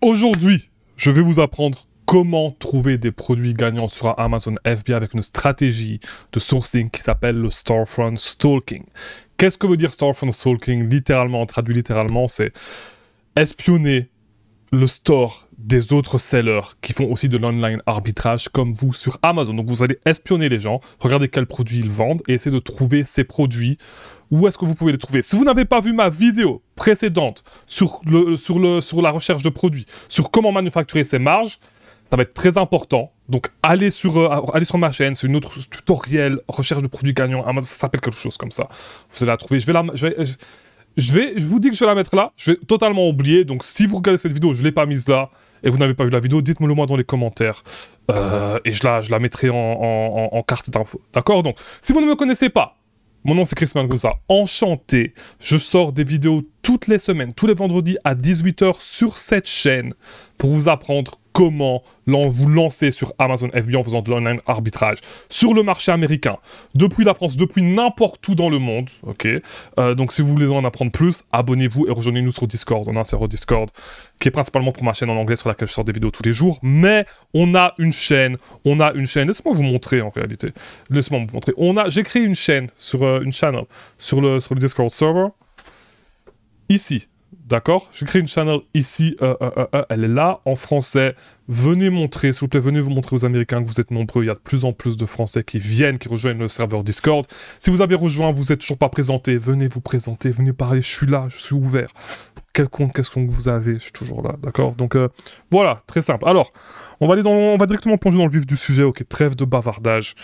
Aujourd'hui, je vais vous apprendre comment trouver des produits gagnants sur Amazon FBA avec une stratégie de sourcing qui s'appelle le Storefront Stalking. Qu'est-ce que veut dire Storefront Stalking? Littéralement, traduit littéralement, c'est espionner le store des autres sellers qui font aussi de l'online arbitrage comme vous sur Amazon. Donc vous allez espionner les gens, regarder quels produits ils vendent et essayer de trouver ces produits. Où est-ce que vous pouvez les trouver? Si vous n'avez pas vu ma vidéo précédente sur la recherche de produits, sur comment manufacturer ses marges, ça va être très important. Donc allez sur ma chaîne, c'est une autre tutoriel, recherche de produits gagnants, Amazon, ça s'appelle quelque chose comme ça. Vous allez la trouver. Je vous dis que je vais la mettre là, je vais totalement oublier. Donc si vous regardez cette vidéo, je ne l'ai pas mise là, et vous n'avez pas vu la vidéo, dites-moi le moi dans les commentaires. Et je la mettrai en carte d'info. D'accord? Donc, si vous ne me connaissez pas, mon nom c'est Chris Mangosa, enchanté. Je sors des vidéos toutes les semaines, tous les vendredis à 18 h sur cette chaîne pour vous apprendre comment vous lancer sur Amazon FBA en faisant de l'online arbitrage sur le marché américain, depuis la France, depuis n'importe où dans le monde, ok. Donc si vous voulez en apprendre plus, abonnez-vous et rejoignez-nous sur Discord. On a un serveur Discord qui est principalement pour ma chaîne en anglais sur laquelle je sors des vidéos tous les jours, mais on a une chaîne, laissez-moi vous montrer en réalité, j'ai créé une chaîne sur le Discord server, ici. D'accord? J'ai créé une channel ici, elle est là, en français. Venez montrer, s'il vous plaît, venez vous montrer aux Américains que vous êtes nombreux. Il y a de plus en plus de Français qui rejoignent le serveur Discord. Si vous avez rejoint, vous n'êtes toujours pas présenté, venez vous présenter, venez parler, je suis là, je suis ouvert. Quelconque question que vous avez, je suis toujours là, d'accord? Donc voilà, très simple. Alors, on va directement plonger dans le vif du sujet, ok? Trêve de bavardage,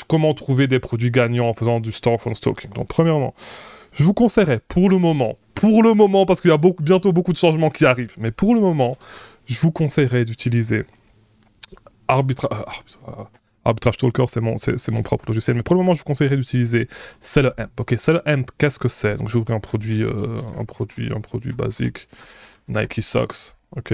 comment trouver des produits gagnants en faisant du Storefront Stalking. Donc premièrement, je vous conseillerais pour le moment, parce qu'il y a bientôt beaucoup de changements qui arrivent, mais pour le moment, je vous conseillerais d'utiliser Arbitrage Talker, c'est mon propre logiciel, mais pour le moment, je vous conseillerais d'utiliser SellerAmp. Ok, SellerAmp, qu'est-ce que c'est? Donc, j'ai ouvert un produit basique, Nike Socks. Ok,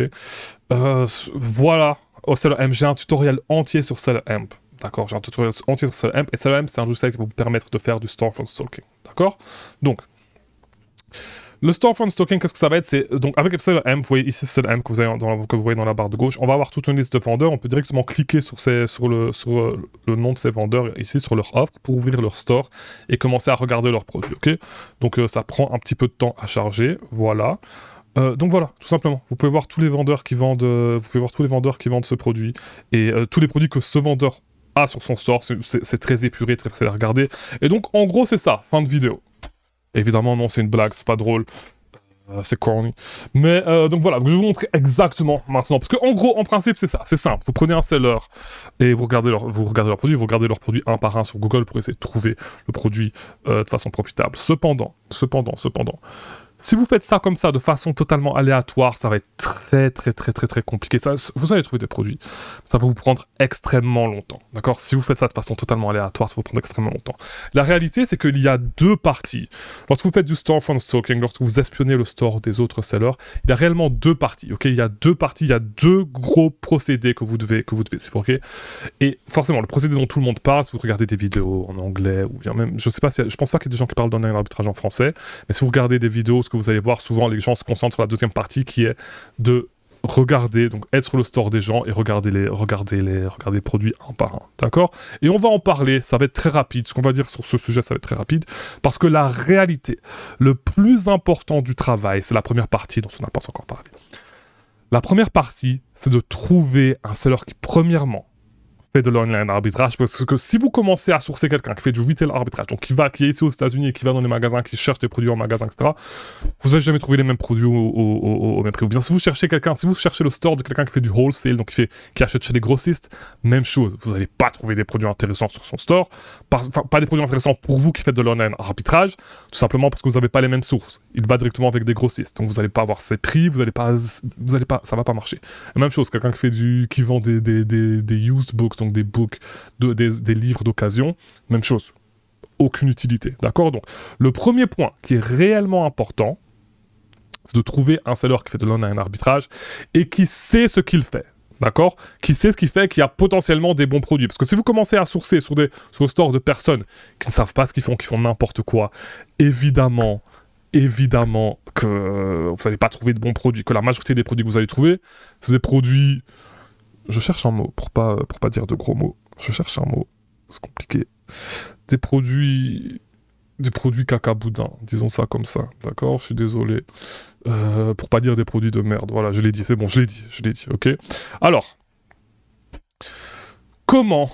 voilà. Au SellerAmp, j'ai un tutoriel entier sur SellerAmp. D'accord, j'ai un tutoriel entier sur SellerAmp, et SellerAmp, c'est un logiciel qui va vous permettre de faire du Storefront Stalking. D'accord? Donc, le Storefront Stalking, qu'est-ce que ça va être? Donc, avec SellerAmp, vous voyez ici SellerAmp que vous voyez dans la barre de gauche, on va avoir toute une liste de vendeurs, on peut directement cliquer sur le nom de ces vendeurs, ici, sur leur offre, pour ouvrir leur store, et commencer à regarder leurs produits, ok? Donc, ça prend un petit peu de temps à charger, voilà. Donc voilà, tout simplement. Vous pouvez voir tous les vendeurs qui vendent, ce produit, et tous les produits que ce vendeur a sur son store, c'est très épuré, très facile à regarder. Et donc, en gros, c'est ça, fin de vidéo. Évidemment, non, c'est une blague, c'est pas drôle. C'est corny. Mais, donc voilà, donc je vais vous montrer exactement maintenant. Parce qu'en gros, en principe, c'est ça, c'est simple. Vous prenez un seller et vous regardez leurs produits un par un sur Google pour essayer de trouver le produit de façon profitable. Cependant, si vous faites ça comme ça, de façon totalement aléatoire, ça va être très compliqué. Vous allez trouver des produits, ça va vous prendre extrêmement longtemps, d'accord? Si vous faites ça de façon totalement aléatoire, ça va vous prendre extrêmement longtemps. La réalité, c'est qu'il y a deux parties. Lorsque vous faites du Storefront Stalking, lorsque vous espionnez le store des autres sellers, il y a réellement deux parties, ok? Il y a deux gros procédés que vous devez suivre, ok? Et forcément, le procédé dont tout le monde parle, si vous regardez des vidéos en anglais, ou bien même, je pense pas qu'il y ait des gens qui parlent d'online arbitrage en français, mais si vous regardez des vidéos, que vous allez voir, souvent les gens se concentrent sur la deuxième partie qui est de regarder, donc être sur le store des gens et regarder les produits un par un, d'accord? Et on va en parler, ça va être très rapide, ce qu'on va dire sur ce sujet, ça va être très rapide, parce que la réalité, le plus important du travail, c'est la première partie dont on n'a pas encore parlé. La première partie, c'est de trouver un seller qui, premièrement, fait de l'online arbitrage, parce que si vous commencez à sourcer quelqu'un qui fait du retail arbitrage, donc qui est ici aux États-Unis et qui va dans les magasins, qui cherche des produits en magasin, etc., vous n'allez jamais trouver les mêmes produits au même prix. Ou bien si vous cherchez le store de quelqu'un qui fait du wholesale, donc qui achète chez des grossistes, même chose, vous n'allez pas trouver des produits intéressants sur son store, pas des produits intéressants pour vous qui faites de l'online arbitrage, tout simplement parce que vous n'avez pas les mêmes sources. Il va directement avec des grossistes, donc vous n'allez pas avoir ses prix, ça va pas marcher. Et même chose, quelqu'un qui vend des used books, donc des livres d'occasion, même chose, aucune utilité, d'accord? Donc, le premier point qui est réellement important, c'est de trouver un seller qui fait de l'online arbitrage et qui sait ce qu'il fait, d'accord? Qui sait ce qu'il fait, qui a potentiellement des bons produits. Parce que si vous commencez à sourcer sur le store de personnes qui ne savent pas ce qu'ils font, qui font n'importe quoi, évidemment, évidemment que vous n'allez pas trouver de bons produits, que la majorité des produits que vous allez trouver, c'est des produits... Je cherche un mot, pour pas dire de gros mots. Je cherche un mot, c'est compliqué. Des produits caca boudin, disons ça comme ça, d'accord? Je suis désolé. Pour pas dire des produits de merde, voilà, je l'ai dit, c'est bon, je l'ai dit, ok? Alors, comment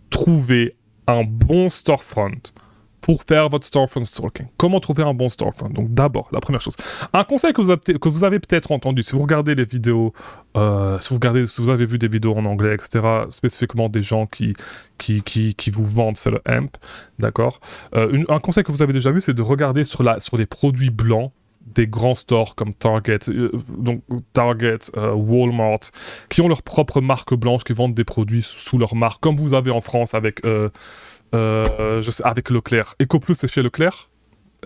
trouver un bon storefront pour faire votre storefront stalking? Comment trouver un bon storefront? Donc d'abord, la première chose, un conseil que vous avez peut-être entendu, si vous regardez les vidéos, si vous avez vu des vidéos en anglais, etc., spécifiquement des gens qui vous vendent Seller Amp, d'accord? Un conseil que vous avez déjà vu, c'est de regarder sur les produits blancs des grands stores comme Target, Walmart, qui ont leur propre marque blanche, qui vendent des produits sous leur marque, comme vous avez en France avec avec Leclerc. EcoPlus, c'est chez Leclerc,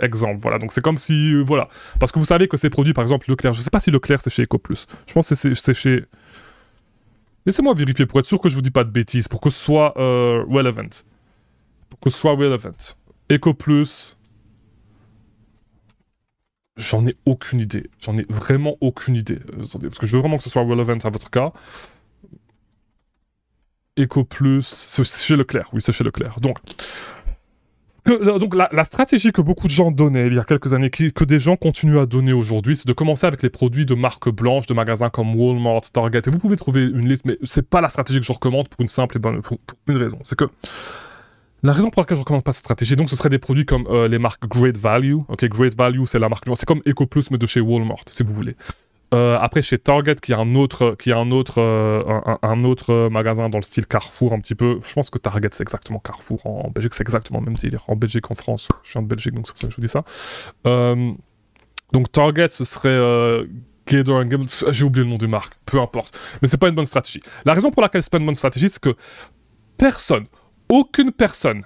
exemple, voilà. Donc c'est comme si, voilà, parce que vous savez que ces produits, par exemple Leclerc, je sais pas si Leclerc c'est chez EcoPlus, je pense que c'est chez... Laissez-moi vérifier pour être sûr que je vous dis pas de bêtises, pour que ce soit relevant. EcoPlus... J'en ai aucune idée. J'en ai vraiment aucune idée. Attendez, parce que je veux vraiment que ce soit relevant à votre cas. EcoPlus, c'est chez Leclerc. Oui, c'est chez Leclerc. Donc la stratégie que beaucoup de gens donnaient il y a quelques années, que des gens continuent à donner aujourd'hui, c'est de commencer avec les produits de marque blanche, de magasins comme Walmart, Target. Et vous pouvez trouver une liste, mais c'est pas la stratégie que je recommande pour une simple et bonne... pour une raison. C'est que... La raison pour laquelle je ne recommande pas cette stratégie, donc ce serait des produits comme les marques Great Value. Ok, Great Value, c'est la marque, c'est comme EcoPlus mais de chez Walmart, si vous voulez. Après chez Target, qui a un autre magasin dans le style Carrefour un petit peu. Je pense que Target c'est exactement Carrefour en Belgique, c'est exactement le même délire. En Belgique, en France, je suis en Belgique donc c'est pour ça que je vous dis ça. Donc Target, ce serait Gator & Gamble, j'ai oublié le nom des marques, peu importe. Mais c'est pas une bonne stratégie. La raison pour laquelle c'est pas une bonne stratégie, c'est que aucune personne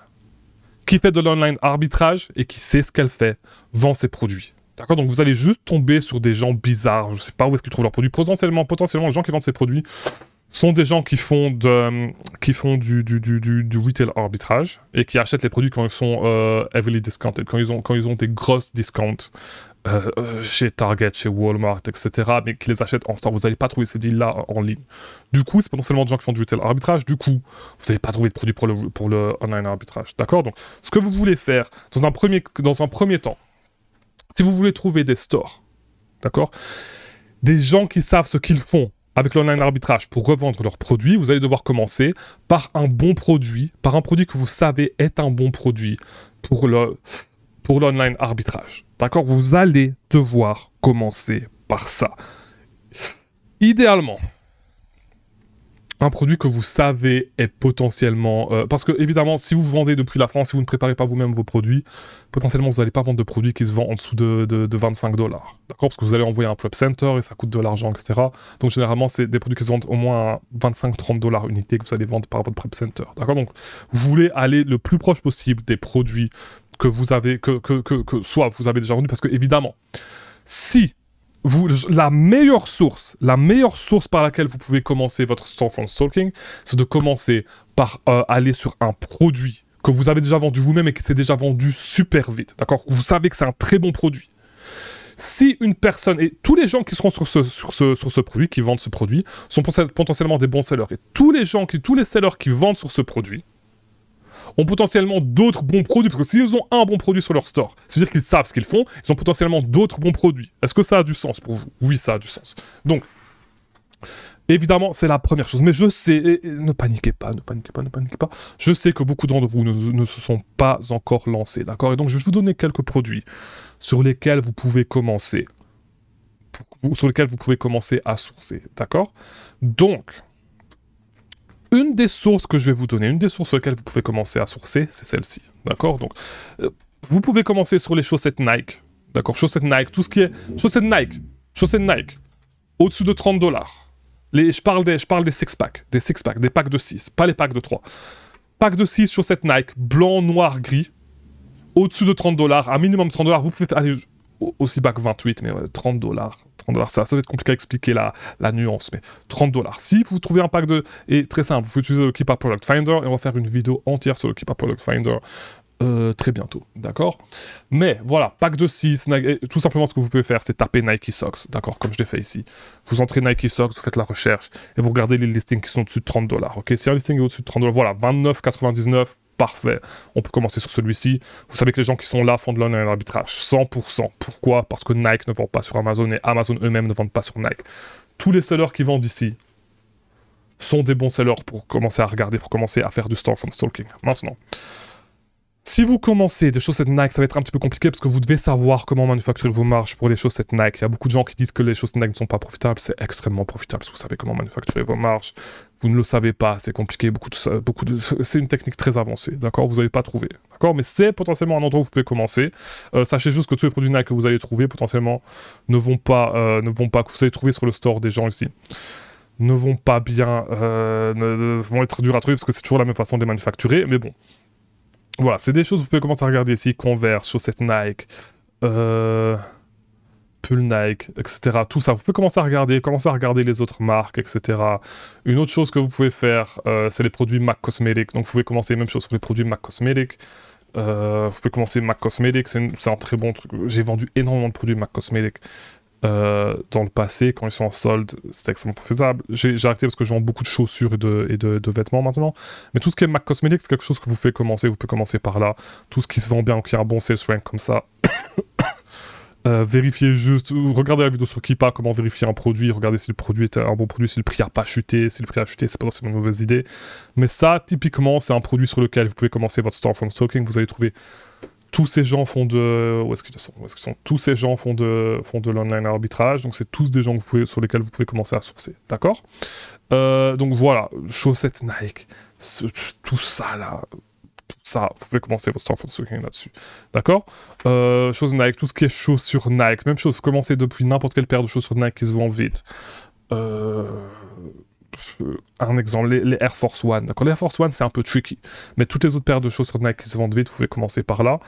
qui fait de l'online arbitrage et qui sait ce qu'elle fait vend ses produits. D'accord? Donc vous allez juste tomber sur des gens bizarres, je sais pas où est-ce qu'ils trouvent leurs produits. Potentiellement, les gens qui vendent ces produits sont des gens qui font du retail arbitrage et qui achètent les produits quand ils sont heavily discounted, quand ils ont des grosses discounts chez Target, chez Walmart, etc., mais qui les achètent en store. Vous n'allez pas trouver ces deals-là en ligne. Du coup, c'est potentiellement des gens qui font du retail arbitrage. Du coup, vous n'allez pas trouver de produits pour le online arbitrage. D'accord? Donc, ce que vous voulez faire dans un premier temps, si vous voulez trouver des stores, d'accord, des gens qui savent ce qu'ils font avec l'online arbitrage pour revendre leurs produits, vous allez devoir commencer par un bon produit, par un produit que vous savez est un bon produit pour l'online arbitrage. D'accord? Vous allez devoir commencer par ça. Idéalement, un produit que vous savez est potentiellement... parce que, évidemment, si vous vendez depuis la France, si vous ne préparez pas vous-même vos produits, potentiellement, vous n'allez pas vendre de produits qui se vendent en dessous de $25. D'accord? Parce que vous allez envoyer un prep center et ça coûte de l'argent, etc. Donc, généralement, c'est des produits qui se vendent au moins à 25-30$ unité que vous allez vendre par votre prep center. D'accord? Donc, vous voulez aller le plus proche possible des produits que vous avez... soit vous avez déjà vendus, parce que, évidemment, si... la meilleure source par laquelle vous pouvez commencer votre storefront stalking, c'est de commencer par aller sur un produit que vous avez déjà vendu vous-même et qui s'est déjà vendu super vite, d'accord? Vous savez que c'est un très bon produit. Si une personne, et tous les gens qui seront sur ce produit, qui vendent ce produit, sont potentiellement des bons sellers. Et tous les sellers qui vendent sur ce produit ont potentiellement d'autres bons produits, parce que s'ils ont un bon produit sur leur store, c'est-à-dire qu'ils savent ce qu'ils font, ils ont potentiellement d'autres bons produits. Est-ce que ça a du sens pour vous? Oui, ça a du sens. Donc, évidemment, c'est la première chose. Mais je sais, ne paniquez pas. Je sais que beaucoup d'entre vous ne se sont pas encore lancés, d'accord? Et donc, je vais vous donner quelques produits sur lesquels vous pouvez commencer. À sourcer, d'accord? Donc... Une des sources que je vais vous donner, une des sources sur lesquelles vous pouvez commencer à sourcer, c'est celle-ci, d'accord? Donc, vous pouvez commencer sur les chaussettes Nike, d'accord? Chaussettes Nike, tout ce qui est... Chaussettes Nike, au-dessus de $30. Je parle des six-packs, des packs de 6, pas les packs de 3. Pack de 6, chaussettes Nike, blanc, noir, gris, au-dessus de $30, un minimum de $30, vous pouvez aller aussi bas que 28, mais ouais, $30. Ça va être compliqué à expliquer la nuance, mais $30. Si vous trouvez un pack de... Et très simple, vous pouvez utiliser le Keepa Product Finder, et on va faire une vidéo entière sur le Keepa Product Finder très bientôt, d'accord? Mais voilà, pack de 6, tout simplement ce que vous pouvez faire, c'est taper Nike Socks, d'accord? Comme je l'ai fait ici. Vous entrez Nike Socks, vous faites la recherche, et vous regardez les listings qui sont au-dessus de $30, ok? Si un listing est au-dessus de $30, voilà, 29,99, parfait. On peut commencer sur celui-ci. Vous savez que les gens qui sont là font de l'online arbitrage, 100%. Pourquoi? Parce que Nike ne vend pas sur Amazon, et Amazon eux-mêmes ne vendent pas sur Nike. Tous les sellers qui vendent ici sont des bons sellers pour commencer à regarder, pour commencer à faire du storefront stalking. Maintenant, si vous commencez des chaussettes Nike, ça va être un petit peu compliqué parce que vous devez savoir comment manufacturer vos marges pour les chaussettes Nike. Il y a beaucoup de gens qui disent que les chaussettes Nike ne sont pas profitables. C'est extrêmement profitable parce que vous savez comment manufacturer vos marges. Vous ne le savez pas, c'est compliqué. C'est une technique très avancée, d'accord? Vous n'avez pas trouvé, d'accord? Mais c'est potentiellement un endroit où vous pouvez commencer. Sachez juste que tous les produits Nike que vous allez trouver potentiellement ne vont pas, que vous allez trouver sur le store des gens ici, ne vont pas bien, vont être durs à trouver parce que c'est toujours la même façon de les manufacturer. Mais bon. Voilà, c'est des choses que vous pouvez commencer à regarder ici, Converse, chaussettes Nike, pull Nike, etc. Tout ça, vous pouvez commencer à regarder les autres marques, etc. Une autre chose que vous pouvez faire, c'est les produits MAC Cosmetics. Donc vous pouvez commencer même chose sur les produits MAC Cosmetics. Vous pouvez commencer MAC Cosmetics, c'est un très bon truc. J'ai vendu énormément de produits MAC Cosmetics. Dans le passé, quand ils sont en solde, c'était extrêmement profitable. J'ai arrêté parce que je vends beaucoup de chaussures et de vêtements maintenant. Mais tout ce qui est MAC Cosmetics, c'est quelque chose que vous pouvez commencer. Vous pouvez commencer par là. Tout ce qui se vend bien, qui a un bon sales rank comme ça. Vérifiez juste, regardez la vidéo sur Keepa, comment vérifier un produit, regardez si le produit est un bon produit, si le prix n'a pas chuté, si le prix a chuté, c'est pas forcément une mauvaise idée. Mais ça, typiquement, c'est un produit sur lequel vous pouvez commencer votre storefront stalking. Vous allez trouver tous ces gens font de... Où est-ce qu'ils sont? Tous ces gens font de l'online arbitrage, donc c'est tous des gens sur lesquels vous pouvez commencer à sourcer, d'accord? Donc voilà, chaussettes Nike, tout ça là, tout ça, vous pouvez commencer votre storefront stalking là-dessus, d'accord? Choses Nike, tout ce qui est chaussures Nike, même chose, vous commencez depuis n'importe quelle paire de chaussures Nike qui se vend vite. Un exemple, les Air Force One. D'accord, les Air Force One, c'est un peu tricky. Mais toutes les autres paires de chaussures Nike qui se vendent vite, vous pouvez commencer par là.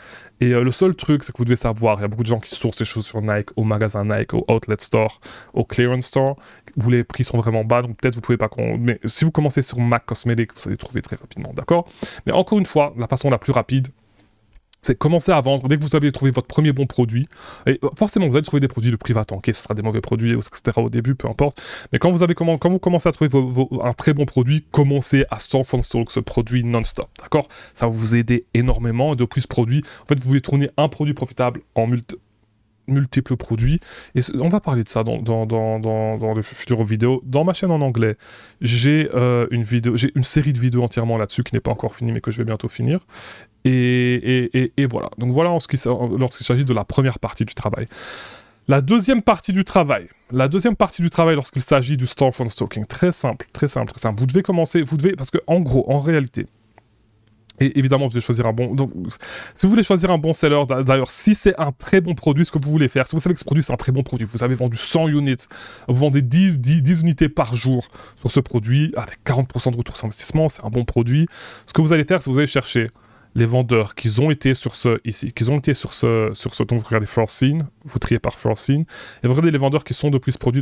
Et le seul truc, c'est que vous devez savoir, il y a beaucoup de gens qui sourcent les chaussures Nike au magasin Nike, au Outlet Store, au Clearance Store, où les prix sont vraiment bas, donc peut-être vous pouvez pas... Mais si vous commencez sur MAC Cosmetics, vous allez trouver très rapidement, d'accord? Mais encore une fois, la façon la plus rapide, c'est commencer à vendre dès que vous avez trouvé votre premier bon produit. Et forcément, vous allez trouver des produits de prix va tanker, ce sera des mauvais produits, etc. au début, peu importe. Mais quand vous commencez à trouver un très bon produit, commencez à storefront stalk ce produit non-stop, d'accord? Ça va vous aider énormément. Et de plus, produits, en fait, vous voulez tourner un produit profitable en multiples produits. Et on va parler de ça dans les futures vidéos. Dans ma chaîne en anglais, j'ai une série de vidéos entièrement là-dessus qui n'est pas encore finie, mais que je vais bientôt finir. Et voilà. Donc voilà lorsqu'il s'agit de la première partie du travail. La deuxième partie du travail lorsqu'il s'agit du storefront stalking, très simple. Vous devez commencer, parce que en gros, en réalité, et évidemment, vous devez choisir un bon... Donc, si vous voulez choisir un bon seller, d'ailleurs, si c'est un très bon produit, ce que vous voulez faire, si vous savez que ce produit, c'est un très bon produit, vous avez vendu 100 units, vous vendez 10 unités par jour sur ce produit, avec 40% de retour sur investissement, c'est un bon produit. Ce que vous allez faire, c'est que vous allez chercher les vendeurs qui ont été sur ce donc vous regardez First Scene, vous triez par First Scene, et vous regardez les vendeurs qui sont sur ce produit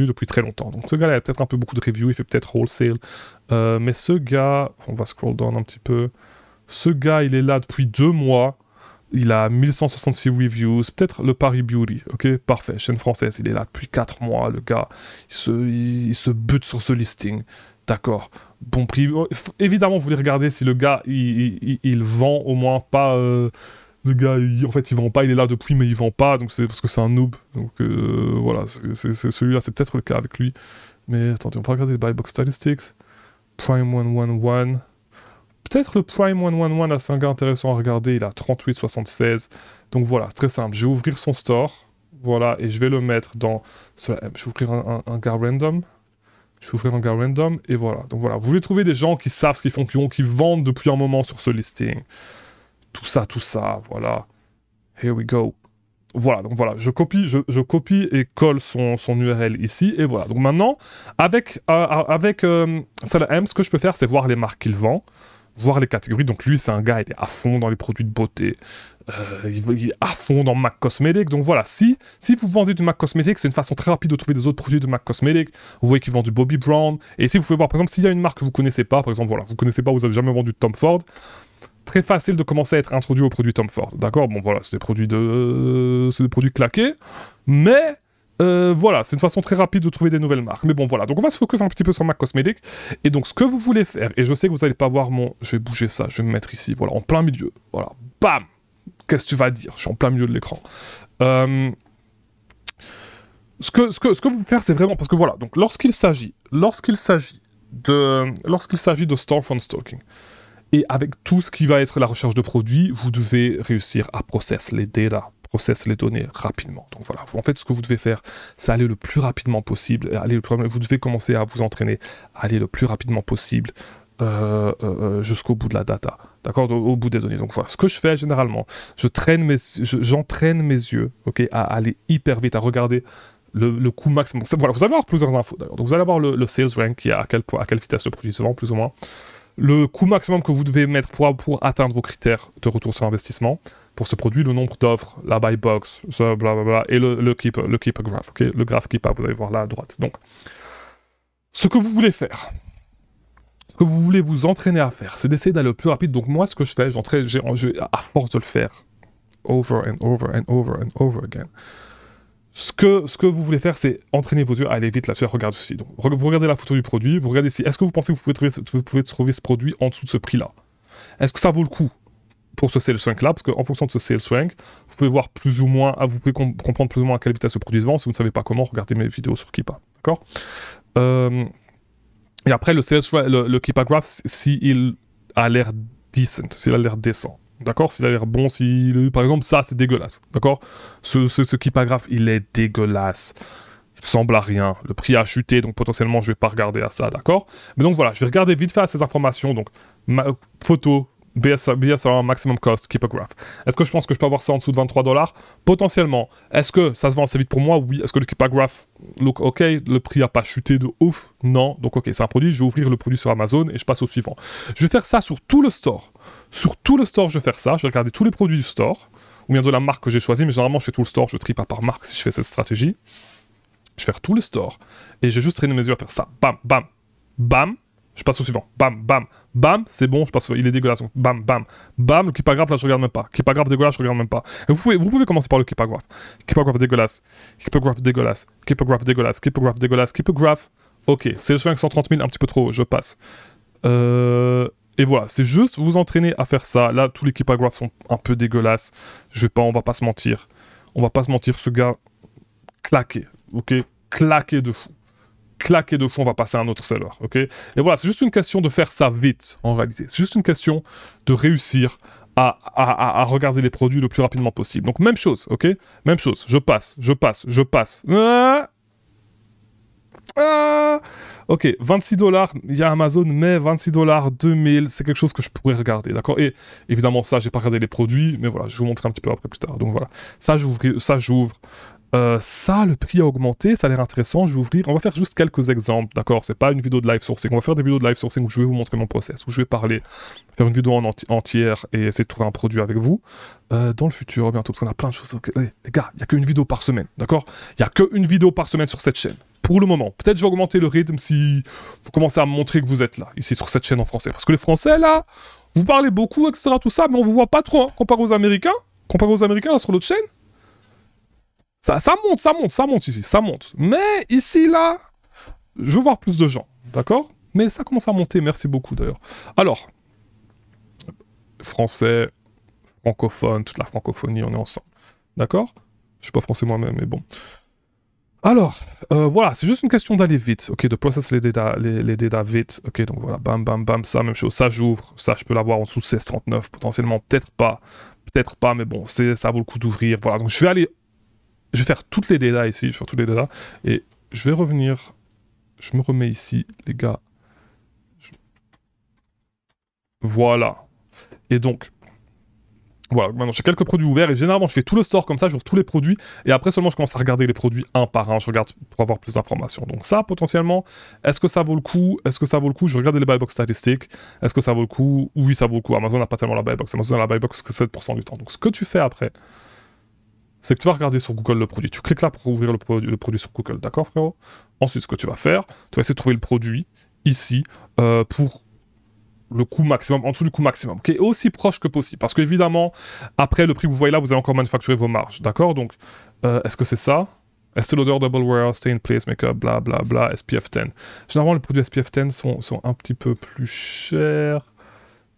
depuis très longtemps. Donc ce gars-là a peut-être un peu beaucoup de reviews, il fait peut-être wholesale, mais ce gars, on va scroll down un petit peu, ce gars il est là depuis 2 mois, il a 1166 reviews, peut-être le Paris Beauty, ok, parfait, chaîne française, il est là depuis 4 mois, le gars, il se bute sur ce listing. D'accord, bon prix. Évidemment, vous voulez regarder si le gars, il vend au moins pas... le gars, en fait, il vend pas, il est là depuis, mais il vend pas, donc c'est parce que c'est un noob. Donc voilà, celui-là, c'est peut-être le cas avec lui. Mais attendez, on va regarder les buy box statistics. Prime 111. Peut-être le Prime 111, là, c'est un gars intéressant à regarder, il a 38,76. Donc voilà, c'est très simple. Je vais ouvrir son store, voilà, et je vais le mettre dans... Je vais ouvrir un gars random. Je vais ouvrir un gars random, et voilà. Donc voilà, vous voulez trouver des gens qui savent ce qu'ils font, qui vendent depuis un moment sur ce listing. Tout ça, voilà. Here we go. Voilà, donc voilà, je copie et colle son URL ici, et voilà. Donc maintenant, avec Seller M, ce que je peux faire, c'est voir les marques qu'il vend, voir les catégories. Donc lui, c'est un gars, il est à fond dans les produits de beauté. Il est à fond dans MAC Cosmetics. Donc voilà, si vous vendez du MAC Cosmetics, c'est une façon très rapide de trouver des autres produits de MAC Cosmetics. Vous voyez qu'il vend du Bobbi Brown. Et si vous pouvez voir, par exemple, s'il y a une marque que vous connaissez pas, par exemple, voilà, vous connaissez pas, vous avez jamais vendu de Tom Ford, très facile de commencer à être introduit aux produits Tom Ford, d'accord? Bon, voilà, c'est des produits claqués, mais voilà, c'est une façon très rapide de trouver des nouvelles marques. Mais bon, voilà, donc on va se focus un petit peu sur MAC Cosmetics. Et donc, ce que vous voulez faire, et je sais que vous n'allez pas voir mon... Je vais bouger ça, je vais me mettre ici, voilà, en plein milieu. Voilà, bam! Qu'est-ce que tu vas dire? Je suis en plein milieu de l'écran. Ce que vous pouvez faire, c'est vraiment... Parce que voilà, donc lorsqu'il s'agit de storefront stalking, et avec tout ce qui va être la recherche de produits, vous devez réussir à process les data, process les données rapidement. Donc voilà, en fait, ce que vous devez faire, c'est aller le plus rapidement possible. Vous devez commencer à vous entraîner, à aller le plus rapidement possible jusqu'au bout de la data, d'accord, au bout des données. Donc voilà, ce que je fais généralement, j'entraîne mes yeux, ok, à aller hyper vite, à regarder le coût maximum. Voilà, vous allez avoir plusieurs infos d'ailleurs. Donc vous allez avoir le sales rank, qui est à quelle vitesse le produit se vend, plus ou moins. Le coût maximum que vous devez mettre pour atteindre vos critères de retour sur investissement pour ce produit, le nombre d'offres, la buy box, blablabla, et le keeper graph, ok, le graph keeper, vous allez voir là à droite. Donc, ce que vous voulez faire, ce que vous voulez vous entraîner à faire, c'est d'essayer d'aller le plus rapide. Donc moi, ce que je fais, à force de le faire, over and over and over and over again, ce que vous voulez faire, c'est entraîner vos yeux à aller vite là-dessus. Regarde ici. Donc, vous regardez la photo du produit, vous regardez ici. Est-ce que vous pensez que vous pouvez trouver ce produit en dessous de ce prix-là? Est-ce que ça vaut le coup pour ce sales rank-là? Parce qu'en fonction de ce sales rank, vous pouvez voir plus ou moins, vous pouvez comprendre plus ou moins à quelle vitesse ce produit se vend. Si vous ne savez pas comment, regardez mes vidéos sur Keepa. D'accord? Et après, le Keepa Graph, s'il a l'air decent, s'il a l'air décent. D'accord? S'il a l'air bon, par exemple, ça, c'est dégueulasse. D'accord? Ce Keepa Graph, il est dégueulasse. Il ressemble à rien. Le prix a chuté, donc potentiellement, je vais pas regarder à ça. D'accord? Mais donc voilà, je vais regarder vite fait à ces informations. Donc, photo, BSR, maximum cost, Keepa Graph. Est-ce que je pense que je peux avoir ça en dessous de $23? Potentiellement. Est-ce que ça se vend assez vite pour moi? Oui. Est-ce que le Keepa Graph, look ok, le prix a pas chuté de ouf? Non. Donc ok, c'est un produit, je vais ouvrir le produit sur Amazon et je passe au suivant. Je vais faire ça sur tout le store. Sur tout le store, je vais faire ça. Je vais regarder tous les produits du store, ou bien de la marque que j'ai choisie, mais généralement, je fais tout le store, je trie pas par marque si je fais cette stratégie. Je vais faire tout le store, et j'ai juste traîné mes yeux à faire ça. Bam, bam, bam. Je passe au suivant. Bam, bam, bam, c'est bon, je passe il est dégueulasse. Donc, bam, bam, bam, le Keepa Graph, là, je regarde même pas. Keepa Graph dégueulasse, je regarde même pas. Et vous pouvez commencer par le Keepa Graph. Keepa Graph dégueulasse. Keepa Graph dégueulasse. Keepa Graph dégueulasse. Keepa Graph dégueulasse. Keepa Graph, ok. C'est le 130 000, un petit peu trop, je passe. Et voilà, c'est juste vous entraîner à faire ça. Là, tous les Keepa Graph sont un peu dégueulasses. On va pas se mentir. On va pas se mentir, ce gars, claqué, ok? Claqué de fou. Claqué de fou, on va passer à un autre seller, ok? Et voilà, c'est juste une question de faire ça vite, en réalité. C'est juste une question de réussir à regarder les produits le plus rapidement possible. Donc, même chose, ok? Même chose, je passe. Ok, $26, il y a Amazon, mais $26, 2000, c'est quelque chose que je pourrais regarder, d'accord? Et évidemment, ça, j'ai pas regardé les produits, mais voilà, je vais vous montrer un petit peu après plus tard. Donc voilà, ça, j'ouvre. Ça, le prix a augmenté, ça a l'air intéressant, je vais ouvrir. On va faire juste quelques exemples, d'accord? C'est pas une vidéo de live sourcing. On va faire des vidéos de live sourcing où je vais vous montrer mon process, où je vais faire une vidéo entière et essayer de trouver un produit avec vous. Dans le futur, bientôt, parce qu'on a plein de choses. Okay. Allez, les gars, il n'y a qu'une vidéo par semaine, d'accord? Il n'y a qu'une vidéo par semaine sur cette chaîne. Pour le moment. Peut-être je vais augmenter le rythme si vous commencez à me montrer que vous êtes là, ici sur cette chaîne en français. Parce que les Français, là, vous parlez beaucoup, etc., tout ça, mais on vous voit pas trop, hein, comparé aux Américains. Comparé aux Américains, là, sur l'autre chaîne. Ça monte ici, ça monte. Mais ici, là, je veux voir plus de gens, d'accord? Mais ça commence à monter, merci beaucoup d'ailleurs. Alors, français, francophone, toute la francophonie, on est ensemble. D'accord? Je suis pas français moi-même, mais bon. Alors, voilà, c'est juste une question d'aller vite, ok, de process les data vite, ok, donc voilà, bam, bam, bam, ça, même chose, ça j'ouvre, ça je peux l'avoir en dessous de 16,39, potentiellement, peut-être pas, mais bon, ça vaut le coup d'ouvrir, voilà, donc je vais faire toutes les data ici, et je vais revenir, je me remets ici, les gars, voilà, et donc, voilà, maintenant j'ai quelques produits ouverts et généralement je fais tout le store comme ça, j'ouvre tous les produits et après seulement je commence à regarder les produits un par un, je regarde pour avoir plus d'informations. Donc ça potentiellement, est-ce que ça vaut le coup? Je regarde les buy box statistiques, est-ce que ça vaut le coup? Oui, ça vaut le coup. Amazon n'a pas tellement la buy box, Amazon a la buy box que 7% du temps. Donc ce que tu fais après, c'est que tu vas regarder sur Google le produit. Tu cliques là pour ouvrir le produit sur Google, d'accord frérot? Ensuite ce que tu vas faire, tu vas essayer de trouver le produit ici pour le coût maximum, en dessous du coût maximum, qui est aussi proche que possible. Parce qu'évidemment, après le prix que vous voyez là, vous allez encore manufacturer vos marges, d'accord? Donc, est-ce que c'est ça? Estée Lauder Double Wear, Stay in Place Makeup, bla bla bla, SPF 10. Généralement, les produits SPF 10 sont un petit peu plus chers.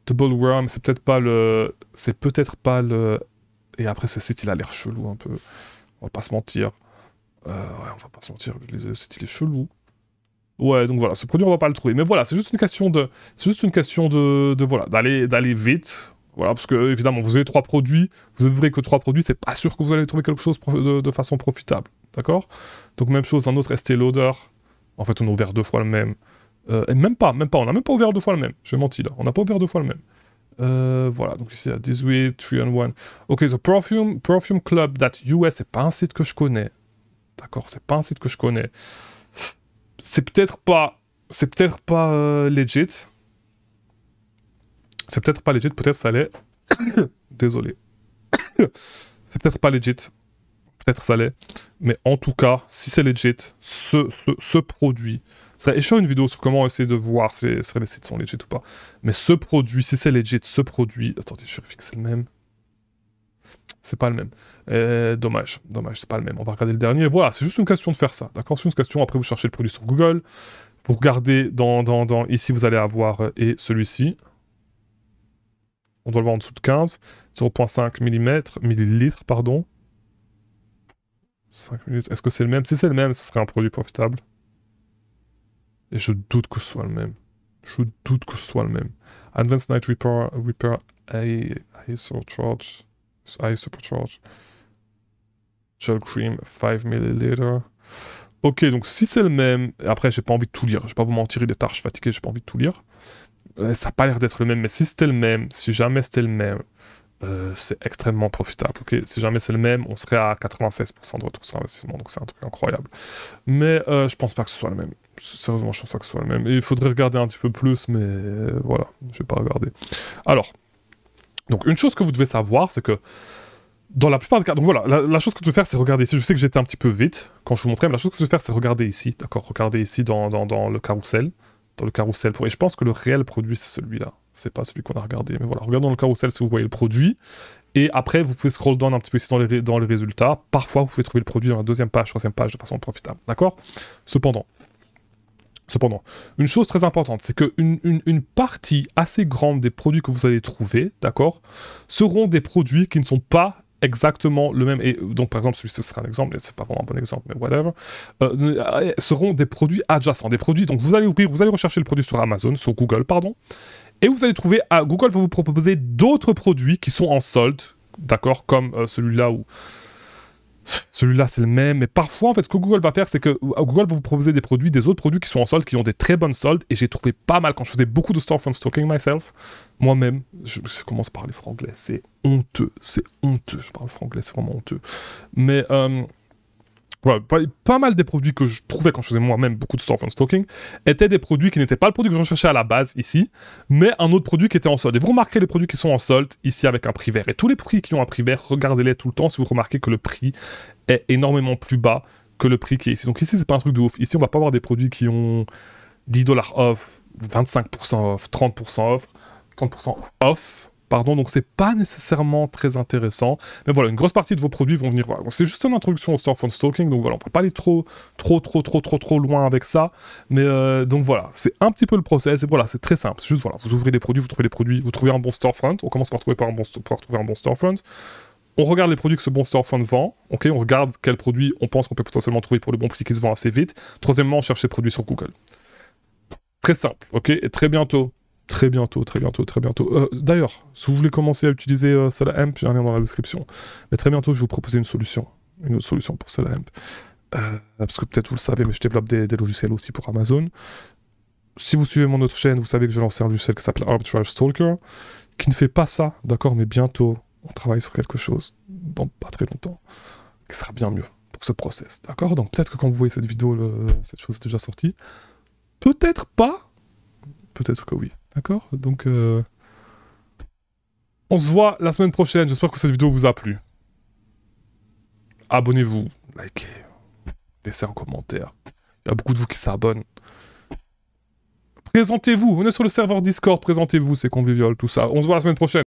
Double Wear, mais c'est peut-être pas le... C'est peut-être pas le... Et après, ce site, il a l'air chelou un peu. On va pas se mentir. Ouais, on va pas se mentir, le site, il est chelou. Ouais, donc voilà, ce produit, on va pas le trouver. Mais voilà, c'est juste une question de... C'est juste une question de voilà, d'aller vite. Voilà, parce que, évidemment, vous avez 3 produits. Vous verrez que 3 produits, c'est pas sûr que vous allez trouver quelque chose de façon profitable. D'accord? Donc, même chose, un autre Estée Lauder. En fait, on a ouvert 2 fois le même. Et même pas, on n'a même pas ouvert 2 fois le même. J'ai menti, là. On n'a pas ouvert 2 fois le même. Voilà, donc ici, il y a 18, 3-in-1. Ok, the Perfume Club that US, c'est pas un site que je connais. D'accord, c'est pas un site que je connais. C'est peut-être pas legit. C'est peut-être pas legit, peut-être ça l'est. Désolé. C'est peut-être pas legit. Peut-être ça l'est. Mais en tout cas, si c'est legit, ce produit... Et je ferai une vidéo sur comment essayer de voir si les sites sont legit ou pas. Mais ce produit, si c'est legit, ce produit... Attendez, je vérifie que c'est le même. C'est pas le même. Dommage, c'est pas le même. On va regarder le dernier. Voilà, c'est juste une question de faire ça. D'accord? C'est une question. Après, vous cherchez le produit sur Google. Vous regardez ici, vous allez avoir et celui-ci. On doit le voir en dessous de 15. 0,5 millilitres, pardon. 5 minutes. Est-ce que c'est le même? Si c'est le même, ce serait un produit profitable. Et je doute que ce soit le même. Je doute que ce soit le même. Advanced Night Repair Eye Supercharge. Gel Cream 5 ml. Ok, donc si c'est le même... Après, j'ai pas envie de tout lire. Je vais pas vous mentir, il est tard, je suis fatigué, j'ai pas envie de tout lire. Ça a pas l'air d'être le même, mais si c'était le même, si jamais c'était le même, c'est extrêmement profitable. Ok, si jamais c'est le même, on serait à 96% de retour sur investissement, donc c'est un truc incroyable. Mais je pense pas que ce soit le même. Sérieusement, je pense pas que ce soit le même. Et il faudrait regarder un petit peu plus, mais voilà, je vais pas regarder. Alors, donc une chose que vous devez savoir, c'est que dans la plupart des cas, donc voilà, la chose que tu veux faire, c'est regarder ici. Je sais que j'étais un petit peu vite quand je vous montrais, mais la chose que tu veux faire, c'est regarder ici, d'accord? Regarder ici dans le carrousel. Dans le carrousel. Et je pense que le réel produit, c'est celui-là. C'est pas celui qu'on a regardé, mais voilà. Regardez dans le carrousel si vous voyez le produit. Et après, vous pouvez scroll down un petit peu ici dans les résultats. Parfois, vous pouvez trouver le produit dans la 2e page, 3e page de façon profitable. D'accord? Cependant, une chose très importante, c'est qu'une partie assez grande des produits que vous allez trouver, d'accord, seront des produits qui ne sont pas exactement le même, et donc par exemple celui-ci sera un exemple, c'est pas vraiment un bon exemple, mais whatever, seront des produits adjacents, des produits, donc vous allez rechercher le produit sur Amazon, sur Google, pardon, et vous allez trouver, Google va vous proposer d'autres produits qui sont en solde, d'accord, comme celui-là où... Celui-là, c'est le même, mais parfois, en fait, ce que Google va faire, c'est que Google va vous proposer des autres produits qui sont en solde, qui ont des très bonnes soldes, et j'ai trouvé pas mal quand je faisais beaucoup de storefront stocking myself, moi-même, je commence par parler franglais, c'est honteux, je parle franglais, c'est vraiment honteux, mais voilà, pas mal des produits que je trouvais quand je faisais moi-même beaucoup de storefront stocking étaient des produits qui n'étaient pas le produit que j'en cherchais à la base ici, mais un autre produit qui était en solde. Et vous remarquez les produits qui sont en solde ici avec un prix vert. Et tous les prix qui ont un prix vert, regardez-les tout le temps si vous remarquez que le prix est énormément plus bas que le prix qui est ici. Donc ici, c'est pas un truc de ouf. Ici, on va pas avoir des produits qui ont 10$ off, 25% off, 30% off, 30% off. Pardon, donc c'est pas nécessairement très intéressant. Mais voilà, une grosse partie de vos produits vont venir voir. Donc c'est juste une introduction au storefront stalking, donc voilà, on peut pas aller trop loin avec ça. Mais donc voilà, c'est un petit peu le process, et voilà, c'est très simple. C'est juste, voilà, vous ouvrez des produits, vous trouvez un bon storefront, on commence par trouver un bon storefront. On regarde les produits que ce bon storefront vend, ok, on regarde quels produits on pense qu'on peut potentiellement trouver pour le bon prix qui se vend assez vite. Troisièmement, on cherche ces produits sur Google. Très simple, ok, et très bientôt. D'ailleurs, si vous voulez commencer à utiliser SalaAmp, j'ai un lien dans la description. Mais très bientôt, je vais vous proposer une autre solution pour SalaAmp. Parce que peut-être vous le savez, mais je développe des logiciels aussi pour Amazon. Si vous suivez mon autre chaîne, vous savez que j'ai lancé un logiciel qui s'appelle Arbitrage Stalker, qui ne fait pas ça, d'accord, mais bientôt, on travaille sur quelque chose, dans pas très longtemps, qui sera bien mieux pour ce process, d'accord? Donc peut-être que quand vous voyez cette vidéo, cette chose est déjà sortie. Peut-être pas, peut-être que oui. D'accord? Donc, on se voit la semaine prochaine. J'espère que cette vidéo vous a plu. Abonnez-vous, likez, laissez un commentaire. Il y a beaucoup de vous qui s'abonnent. Présentez-vous, venez sur le serveur Discord, présentez-vous, c'est convivial, tout ça. On se voit la semaine prochaine.